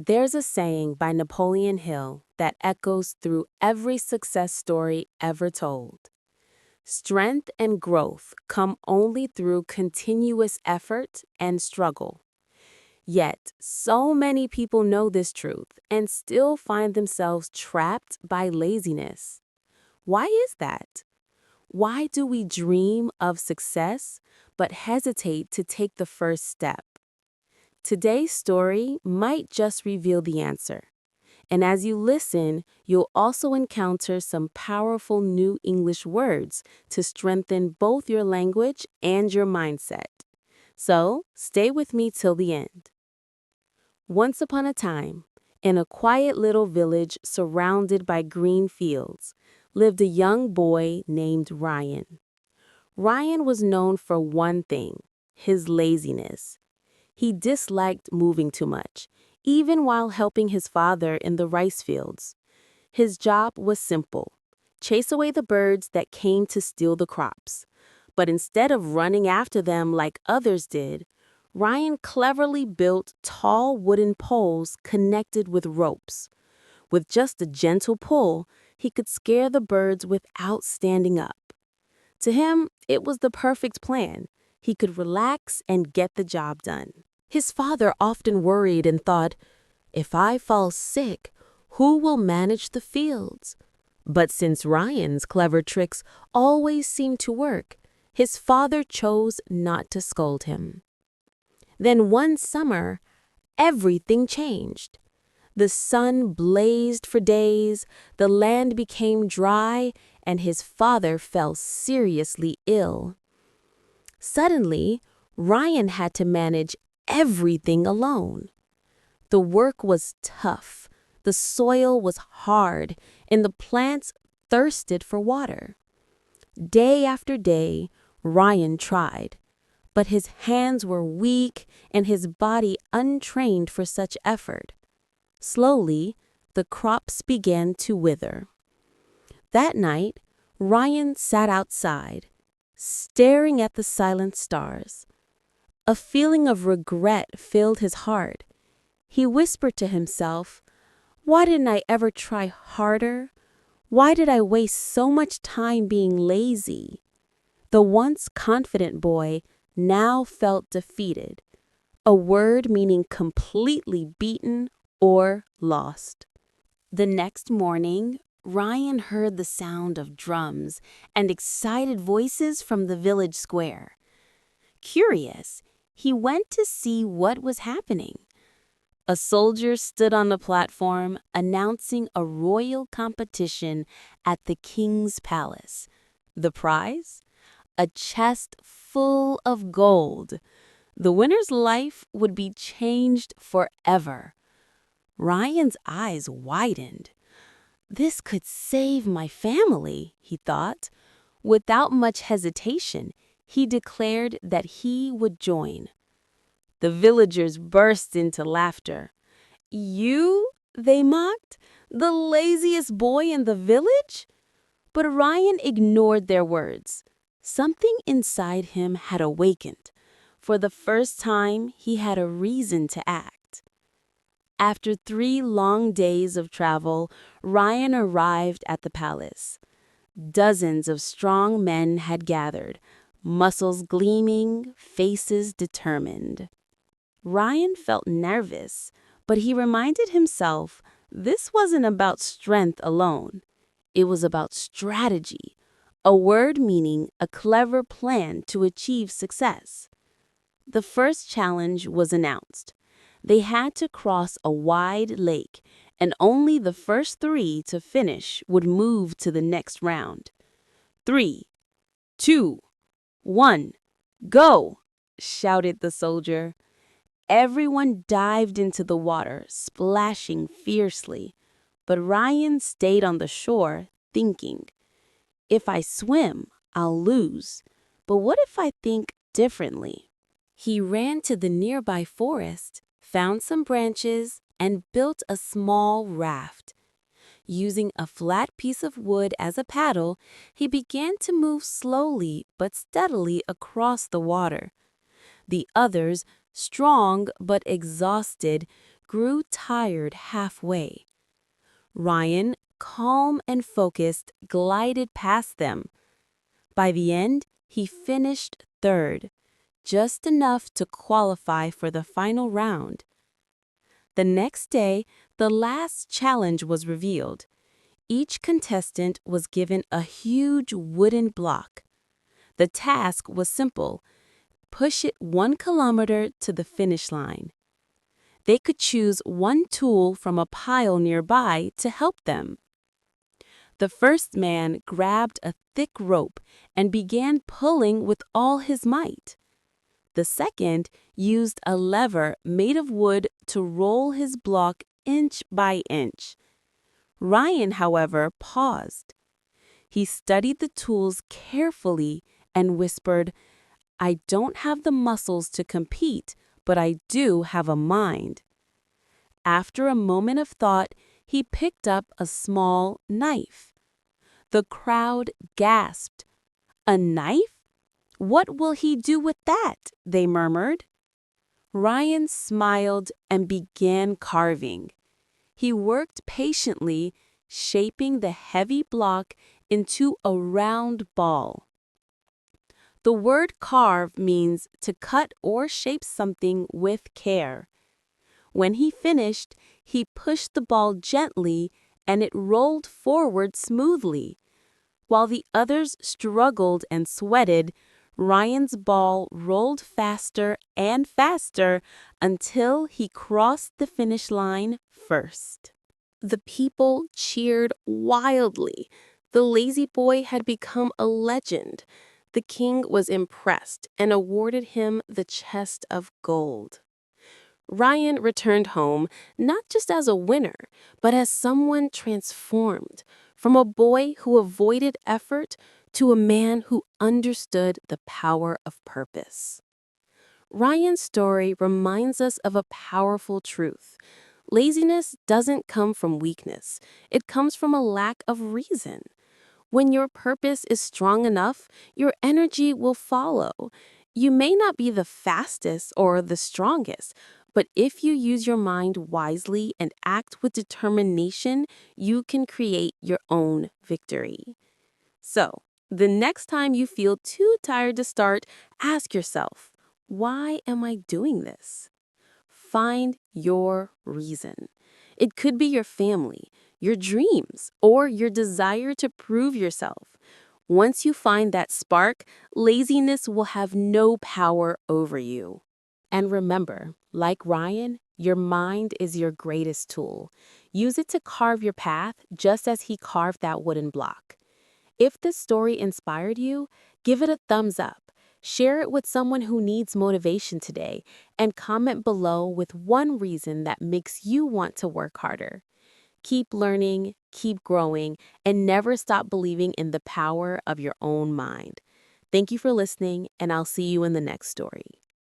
There's a saying by Napoleon Hill that echoes through every success story ever told. Strength and growth come only through continuous effort and struggle. Yet, so many people know this truth and still find themselves trapped by laziness. Why is that? Why do we dream of success but hesitate to take the first step? Today's story might just reveal the answer. And as you listen, you'll also encounter some powerful new English words to strengthen both your language and your mindset. So, stay with me till the end. Once upon a time, in a quiet little village surrounded by green fields, lived a young boy named Ryan. Ryan was known for one thing: his laziness. He disliked moving too much, even while helping his father in the rice fields. His job was simple: chase away the birds that came to steal the crops. But instead of running after them like others did, Ryan cleverly built tall wooden poles connected with ropes. With just a gentle pull, he could scare the birds without standing up. To him, it was the perfect plan. He could relax and get the job done. His father often worried and thought, "If I fall sick, who will manage the fields?" But since Ryan's clever tricks always seemed to work, his father chose not to scold him. Then one summer, everything changed. The sun blazed for days, the land became dry, and his father fell seriously ill. Suddenly, Ryan had to manage everything alone. The work was tough, the soil was hard, and the plants thirsted for water. Day after day, Ryan tried, but his hands were weak and his body untrained for such effort. Slowly, the crops began to wither. That night, Ryan sat outside, staring at the silent stars. A feeling of regret filled his heart. He whispered to himself, "Why didn't I ever try harder? Why did I waste so much time being lazy?" The once confident boy now felt defeated, a word meaning completely beaten or lost. The next morning, Ryan heard the sound of drums and excited voices from the village square. Curious, he went to see what was happening. A soldier stood on the platform announcing a royal competition at the king's palace. The prize? A chest full of gold. The winner's life would be changed forever. Ryan's eyes widened. "This could save my family," he thought. Without much hesitation, he declared that he would join. The villagers burst into laughter. "You?" they mocked. "The laziest boy in the village?" But Ryan ignored their words. Something inside him had awakened. For the first time, he had a reason to act. After 3 long days of travel, Ryan arrived at the palace. Dozens of strong men had gathered, muscles gleaming, faces determined. Ryan felt nervous, but he reminded himself this wasn't about strength alone. It was about strategy, a word meaning a clever plan to achieve success. The first challenge was announced. They had to cross a wide lake, and only the first 3 to finish would move to the next round. 3, 2, 1, go! Shouted the soldier. Everyone dived into the water, splashing fiercely. But Ryan stayed on the shore, thinking, "If I swim, I'll lose. But what if I think differently?" He ran to the nearby forest, found some branches, and built a small raft. Using a flat piece of wood as a paddle, he began to move slowly but steadily across the water. The others, strong but exhausted, grew tired halfway. Ryan, calm and focused, glided past them. By the end, he finished third, just enough to qualify for the final round. The next day, the last challenge was revealed. Each contestant was given a huge wooden block. The task was simple: push it 1 kilometer to the finish line. They could choose one tool from a pile nearby to help them. The first man grabbed a thick rope and began pulling with all his might. The second used a lever made of wood to roll his block inch by inch. Ryan, however, paused. He studied the tools carefully and whispered, "I don't have the muscles to compete, but I do have a mind." After a moment of thought, he picked up a small knife. The crowd gasped. "A knife? What will he do with that?" they murmured. Ryan smiled and began carving. He worked patiently, shaping the heavy block into a round ball. The word carve means to cut or shape something with care. When he finished, he pushed the ball gently and it rolled forward smoothly. While the others struggled and sweated, Ryan's ball rolled faster and faster until he crossed the finish line first. The people cheered wildly. The lazy boy had become a legend. The king was impressed and awarded him the chest of gold. Ryan returned home not just as a winner, but as someone transformed, from a boy who avoided effort to a man who understood the power of purpose. Ryan's story reminds us of a powerful truth. Laziness doesn't come from weakness. It comes from a lack of reason. When your purpose is strong enough, your energy will follow. You may not be the fastest or the strongest, but if you use your mind wisely and act with determination, you can create your own victory. So, the next time you feel too tired to start, ask yourself, why am I doing this? Find your reason. It could be your family, your dreams, or your desire to prove yourself. Once you find that spark, laziness will have no power over you. And remember, like Ryan, your mind is your greatest tool. Use it to carve your path just as he carved that wooden block. If this story inspired you, give it a thumbs up. Share it with someone who needs motivation today, and comment below with one reason that makes you want to work harder. Keep learning, keep growing, and never stop believing in the power of your own mind. Thank you for listening, and I'll see you in the next story.